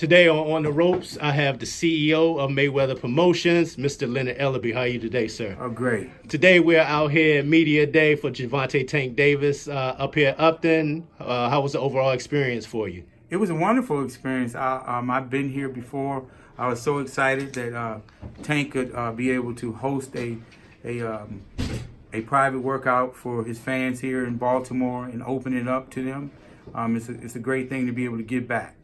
Today on the ropes, I have the CEO of Mayweather Promotions, Mr. Leonard Ellerbe. How are you today, sir? Oh, great. Today we're out here at Media Day for Gervonta Tank Davis up here at Upton. How was the overall experience for you? It was a wonderful experience. I've been here before. I was so excited that Tank could be able to host a private workout for his fans here in Baltimore and open it up to them. It's a great thing to be able to give back.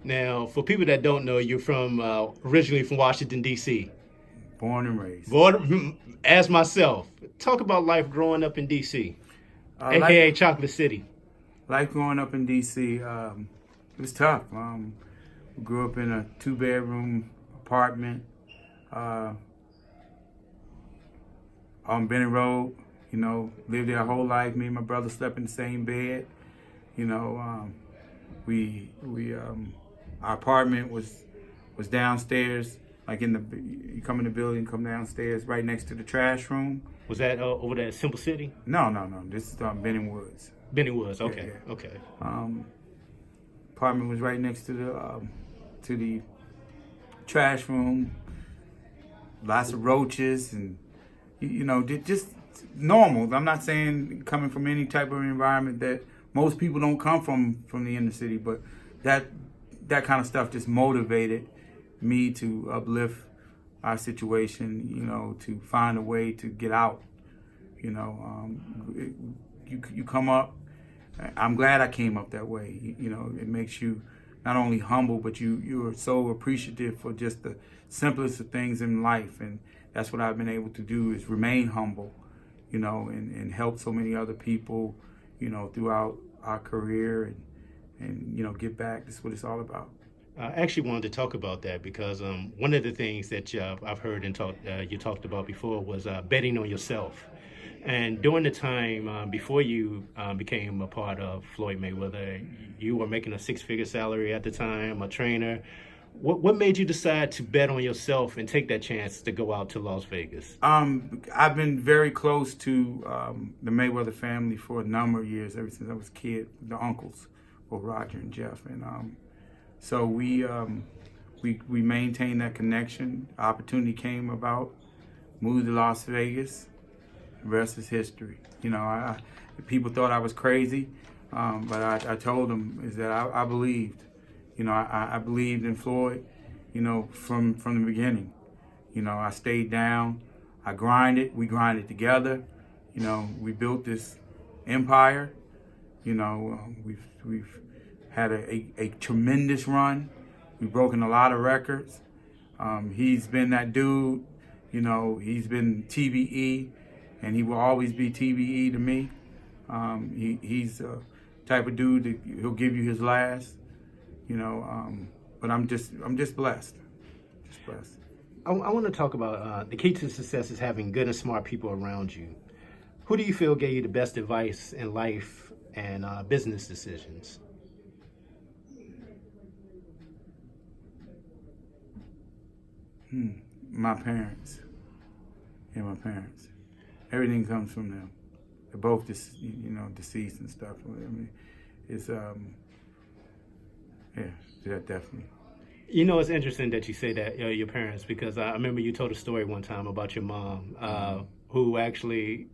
Now, for people that don't know, you're from originally from Washington, D.C. Born and raised. As myself, talk about life growing up in D.C., a.k.a. Chocolate City. Life growing up in D.C., it was tough. We grew up in a 2-bedroom apartment on Benning Road. You know, lived there our whole life. Me and my brother slept in the same bed. You know, our apartment was downstairs, like you come in the building, come downstairs, right next to the trash room. Was that over there at Simple City? No. This is Benning Woods. Benning Woods, okay, yeah. Okay. Apartment was right next to the trash room. Lots of roaches and you know, just normal. I'm not saying coming from any type of environment that most people don't come from the inner city, but that kind of stuff just motivated me to uplift our situation, you know, to find a way to get out. You know, you come up. I'm glad I came up that way. You know, it makes you not only humble, but you're so appreciative for just the simplest of things in life. And that's what I've been able to do, is remain humble, you know, and help so many other people, you know, throughout our career and you know, give back. That's what it's all about. I actually wanted to talk about that because one of the things that I've heard and you talked about before was betting on yourself. And during the time before you became a part of Floyd Mayweather, you were making a 6-figure salary at the time, a trainer. What made you decide to bet on yourself and take that chance to go out to Las Vegas? I've been very close to the Mayweather family for a number of years, ever since I was a kid, the uncles, both Roger and Jeff. And so we maintained that connection. Opportunity came about, moved to Las Vegas. The rest is history. You know, people thought I was crazy, but I told them is that I believed. You know, I believed in Floyd, you know, from the beginning. You know, I stayed down. I grinded. We grinded together. You know, we built this empire. You know, we've had a tremendous run. We've broken a lot of records. He's been that dude. You know, he's been TBE, and he will always be TBE to me. He's the type of dude that he'll give you his last. You know, but I'm just blessed. Just blessed. I want to talk about the key to success is having good and smart people around you. Who do you feel gave you the best advice in life and business decisions? My parents. Yeah, my parents. Everything comes from them. They're both deceased and stuff. I mean, it's yeah, definitely. You know, it's interesting that you say that, your parents, because I remember you told a story one time about your mom, who actually,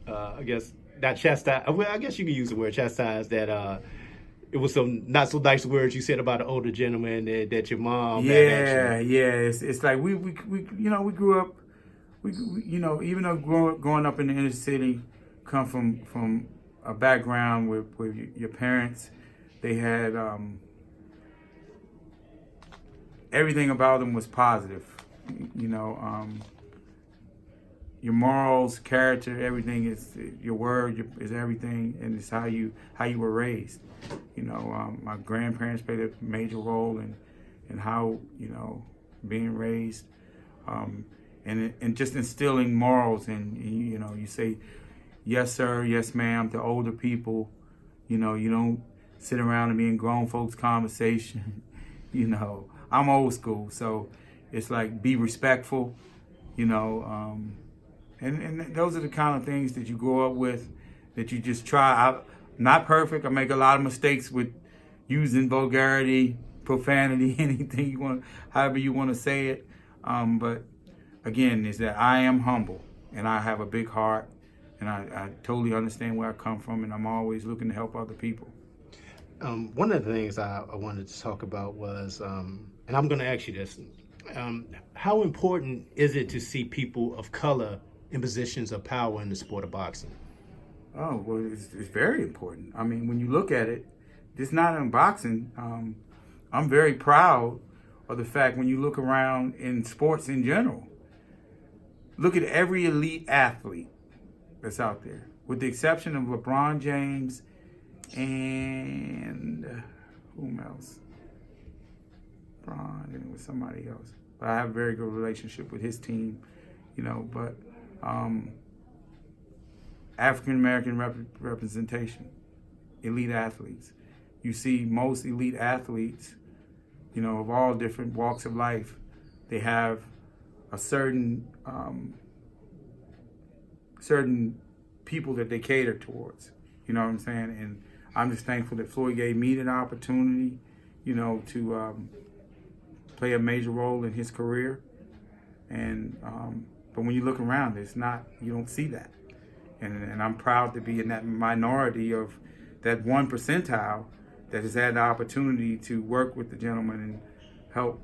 I guess, not chastised. Well, I guess you could use the word chastised. That it was some not so nice words you said about an older gentleman that your mom. Yeah. It's like we you know, we grew up. We you know, even though growing up in the inner city, come from a background where your parents, they had. Everything about them was positive, you know. Your morals, character, everything is your word is everything, and it's how you were raised. You know, my grandparents played a major role in how, you know, being raised, and just instilling morals. And you know, you say yes sir, yes ma'am to older people. You know, you don't sit around and be in grown folks' conversation. You know. I'm old school, so it's like be respectful, you know, and those are the kind of things that you grow up with, that you just try. I'm not perfect. I make a lot of mistakes with using vulgarity, profanity, anything you want, however you want to say it. But again, is that I am humble and I have a big heart, and I totally understand where I come from, and I'm always looking to help other people. One of the things I wanted to talk about was, and I'm going to ask you this, how important is it to see people of color in positions of power in the sport of boxing? Oh, well, it's very important. I mean, when you look at it, it's not in boxing. I'm very proud of the fact when you look around in sports in general, look at every elite athlete that's out there, with the exception of LeBron James and whom else? LeBron, and it was somebody else. But I have a very good relationship with his team, but African American representation, elite athletes. You see most elite athletes, of all different walks of life, they have a certain people that they cater towards. You know what I'm saying? And I'm just thankful that Floyd gave me an opportunity, to play a major role in his career. And but when you look around, you don't see that. And I'm proud to be in that minority of that 1% that has had the opportunity to work with the gentleman and help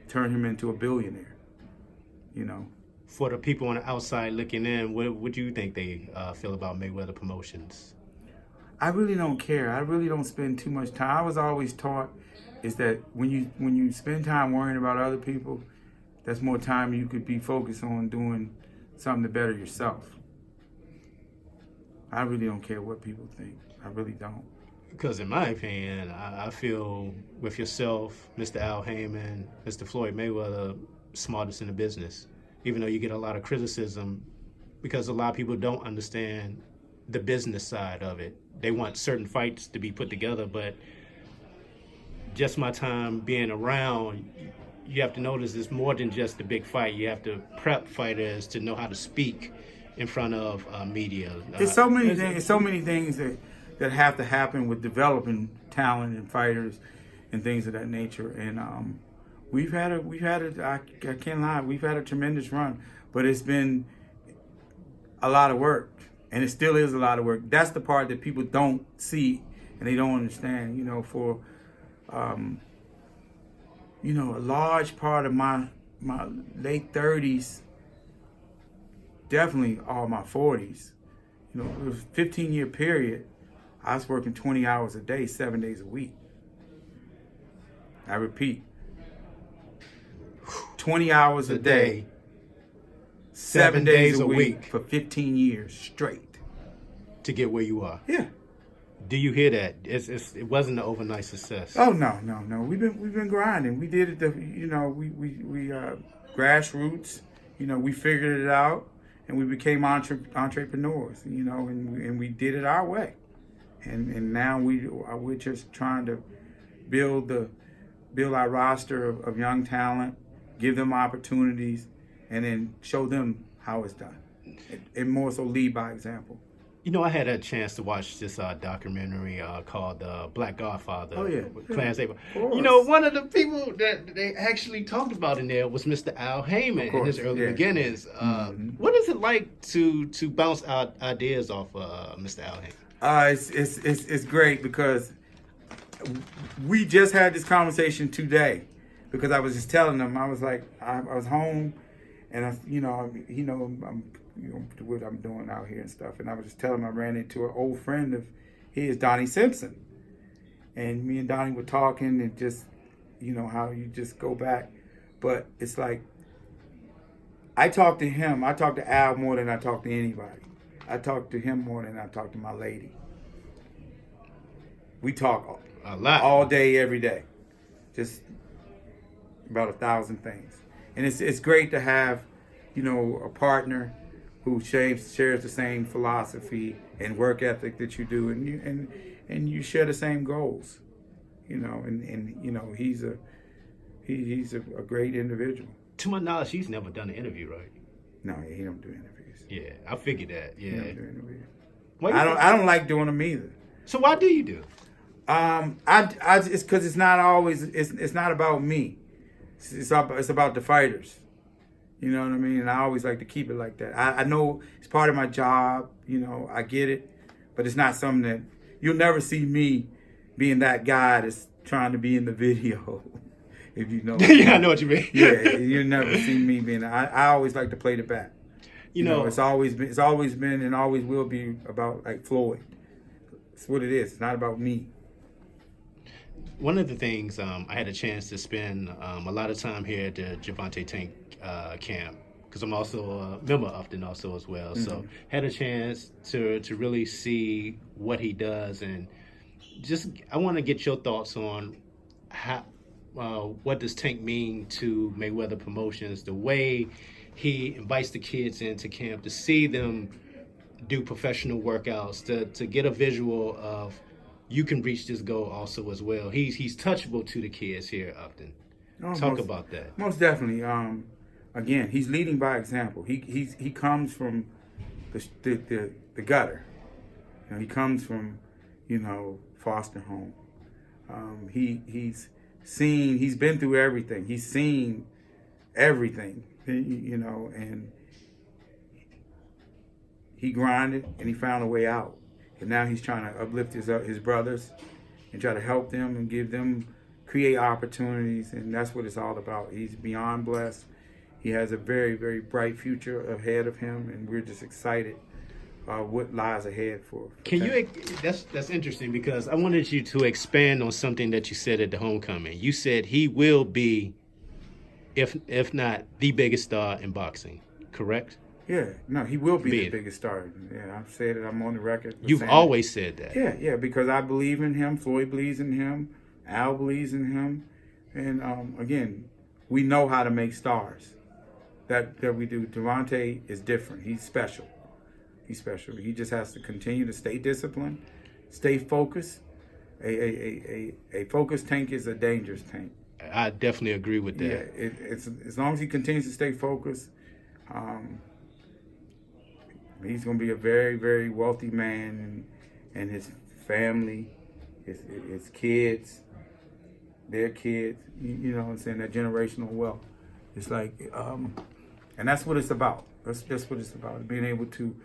turn him into a billionaire. For the people on the outside looking in, what do you think they feel about Mayweather Promotions? I really don't care. I really don't spend too much time. I was always taught is that when you spend time worrying about other people, that's more time you could be focused on doing something to better yourself. I really don't care what people think. I really don't. Because in my opinion, I feel with yourself, Mr. Al Heyman, Mr. Floyd Mayweather, smartest in the business. Even though you get a lot of criticism, because a lot of people don't understand the business side of it. They want certain fights to be put together, but just my time being around, you have to notice it's more than just the big fight. You have to prep fighters to know how to speak in front of media. There's so many things. So many things that have to happen with developing talent and fighters and things of that nature. And we've had I can't lie, we've had a tremendous run, but it's been a lot of work, and it still is a lot of work. That's the part that people don't see and they don't understand. For a large part of my late 30s, definitely all my 40s, it was a 15-year period. I was working 20 hours a day, 7 days a week. I repeat, 20 hours a day, 7 days a week for 15 years straight. To get where you are. Yeah. Do you hear that? It wasn't an overnight success. Oh no. We've been grinding. We did it. We grassroots. We figured it out, and we became entrepreneurs. And we did it our way. And now we're just trying to build our roster of young talent, give them opportunities, and then show them how it's done, and more so lead by example. I had a chance to watch this documentary called Black Godfather. Oh, yeah. With Clarence Abel. One of the people that they actually talked about in there was Mr. Al Heyman in his early beginnings. What is it like to bounce out ideas off Mr. Al Heyman? It's great because we just had this conversation today, because I was just telling him, I was like, I was home, and I'm what I'm doing out here and stuff, and I was just telling him I ran into an old friend of his, Donnie Simpson, and me and Donnie were talking, and just how you just go back, but it's like I talk to Al more than I talk to anybody. I talk to him more than I talk to my lady. We talk a lot, all day, every day, just about 1,000 things. And it's great to have, a partner who shares the same philosophy and work ethic that you do, and you share the same goals, and he's a great individual. To my knowledge, he's never done an interview, right? No, he don't do interviews. Yeah, I figured that. Yeah, he don't do interviews. I don't like doing them either. So why do you do? It's because it's not always. It's not about me. It's about the fighters. You know what I mean? And I always like to keep it like that. I know it's part of my job. You know, I get it, but it's not something that you'll never see me being that guy that's trying to be in the video. If you know. Yeah, I know what you mean. Yeah, you never see me being. I always like to play the bat. You know, it's always been, and always will be about like Floyd. It's what it is. It's not about me. One of the things I had a chance to spend a lot of time here at the Gervonta Tank camp, because I'm also a member often also as well. Mm-hmm. So had a chance to really see what he does, and just I want to get your thoughts on how what does Tank mean to Mayweather Promotions, the way he invites the kids into camp to see them do professional workouts, to get a visual of you can reach this goal also as well. He's touchable to the kids here often. Talk about that. Most definitely. Again, he's leading by example. He comes from the gutter. You know, he comes from, you know, foster home. He's been through everything. He's seen everything, you know, and he grinded and he found a way out. And now he's trying to uplift his brothers and try to help them and give them, create opportunities. And that's what it's all about. He's beyond blessed. He has a very, very bright future ahead of him. And we're just excited what lies ahead for. Can you? That's interesting, because I wanted you to expand on something that you said at the homecoming. You said he will be, if not the biggest star in boxing, correct? Yeah, no, he will be the biggest star. Yeah, I've said it. I'm on the record. You've always said that. Yeah, because I believe in him. Floyd believes in him. Al believes in him. And again, we know how to make stars. That we do. Gervonta is different. He's special. He's special. He just has to continue to stay disciplined, stay focused. A focused tank is a dangerous tank. I definitely agree with that. Yeah, it's as long as he continues to stay focused. He's going to be a very, very wealthy man, and his family, his kids, their kids, you know what I'm saying, that generational wealth. It's like, and that's what it's about. That's what it's about, being able to,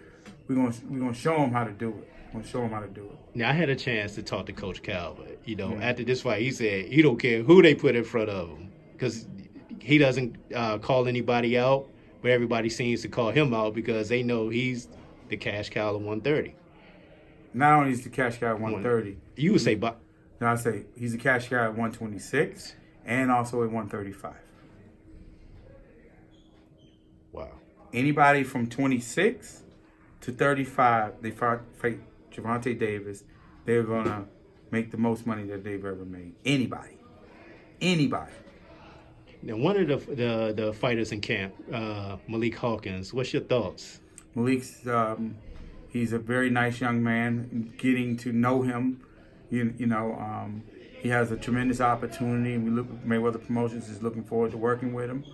we're gonna show him how to do it. We're going to show him how to do it. Now, I had a chance to talk to Coach Calvert. You know, after this fight, he said he don't care who they put in front of him, because he doesn't call anybody out, but everybody seems to call him out because they know he's the cash cow of 130. Not only is the cash cow at 130. You would say, no, I say he's a cash cow at 126 and also at 135. Wow. Anybody from 26 to 35, they fight Gervonta Davis, they're going to make the most money that they've ever made. Anybody. Now, one of the fighters in camp, Malik Hawkins, what's your thoughts? Malik's, he's a very nice young man. Getting to know him, you know, he has a tremendous opportunity. Mayweather Promotions is looking forward to working with him.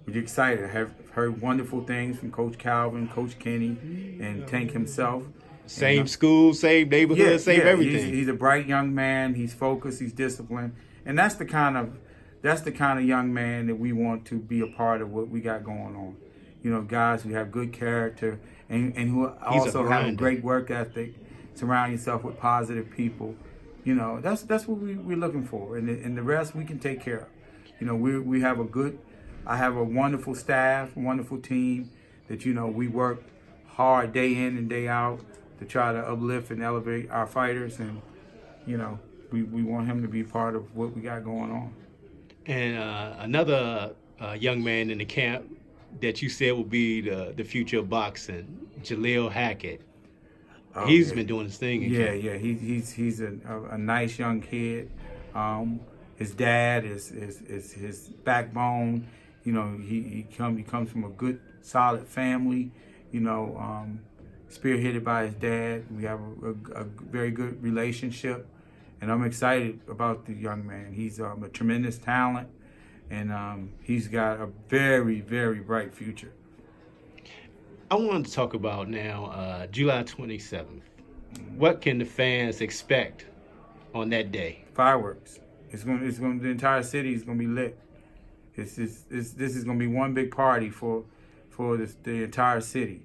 We're excited. I have heard wonderful things from Coach Calvin, Coach Kenny, and Tank himself. Same school, same neighborhood, same everything. He's a bright young man. He's focused. He's disciplined, and that's the kind of young man that we want to be a part of what we got going on. You know, guys who have good character and who also have a great work ethic. Surround yourself with positive people. You know, that's what we're looking for, and the rest we can take care of. You know, I have a wonderful staff, a wonderful team that, you know, we work hard day in and day out to try to uplift and elevate our fighters, and you know, we want him to be part of what we got going on. And another young man in the camp that you said will be the future of boxing, Jalil Hackett. He's been doing his thing. Yeah. He's a nice young kid. His dad is his backbone. You know, he comes from a good, solid family. You know, spearheaded by his dad. We have a very good relationship, and I'm excited about the young man. He's a tremendous talent, and he's got a very, very bright future. I wanted to talk about now July 27th. What can the fans expect on that day? Fireworks. The entire city is gonna be lit. This is gonna be one big party for the entire city.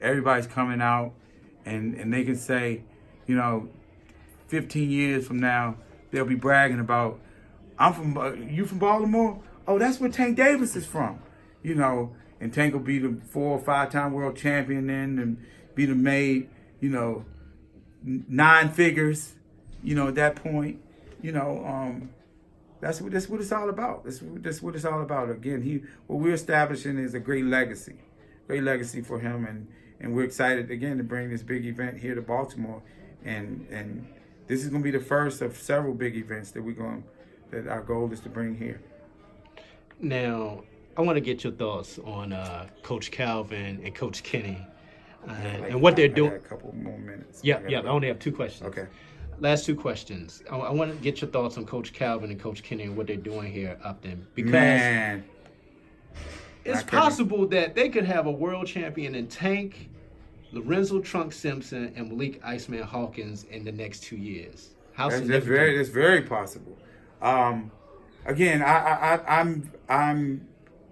Everybody's coming out, and they can say, 15 years from now, they'll be bragging about, you from Baltimore? Oh, that's where Tank Davis is from. And Tank will be the 4 or 5-time world champion then, and be the made, 9 figures, at that point. That's what it's all about. That's what it's all about. Again, what we're establishing is a great legacy for him, and we're excited again to bring this big event here to Baltimore, and this is going to be the first of several big events that our goal is to bring here. Now, I want to get your thoughts on Coach Calvin and Coach Kenny and what they're doing. I got a couple more minutes. Yeah. I only have 2 questions. Okay. Last 2 questions. I want to get your thoughts on Coach Calvin and Coach Kenny and what they're doing here at Upton. Because Man. it's possible that they could have a world champion in Tank, Lorenzo Trunk Simpson, and Malik Iceman Hawkins in the next 2 years. That's very possible. Again,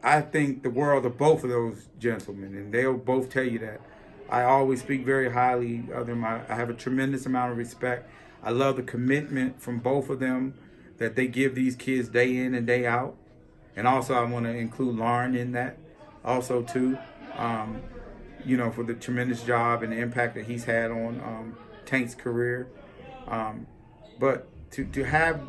I think the world of both of those gentlemen, and they'll both tell you that. I always speak very highly of them. I have a tremendous amount of respect. I love the commitment from both of them that they give these kids day in and day out. And also I want to include Lauren in that also too, for the tremendous job and the impact that he's had on Tank's career. But to have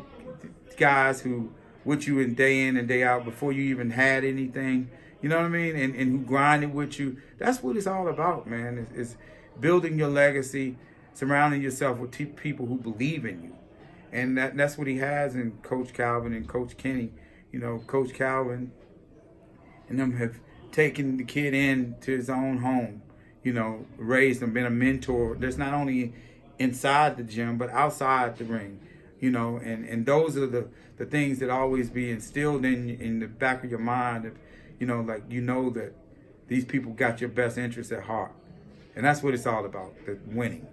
guys who with you day in and day out before you even had anything, you know what I mean? And who grinded with you. That's what it's all about, man. It's building your legacy, surrounding yourself with people who believe in you. And that's what he has in Coach Calvin and Coach Kenny. Coach Calvin and them have taken the kid into his own home, raised him, been a mentor. There's not only inside the gym, but outside the ring, and those are the things that always be instilled in the back of your mind. That these people got your best interests at heart. And that's what it's all about, the winning.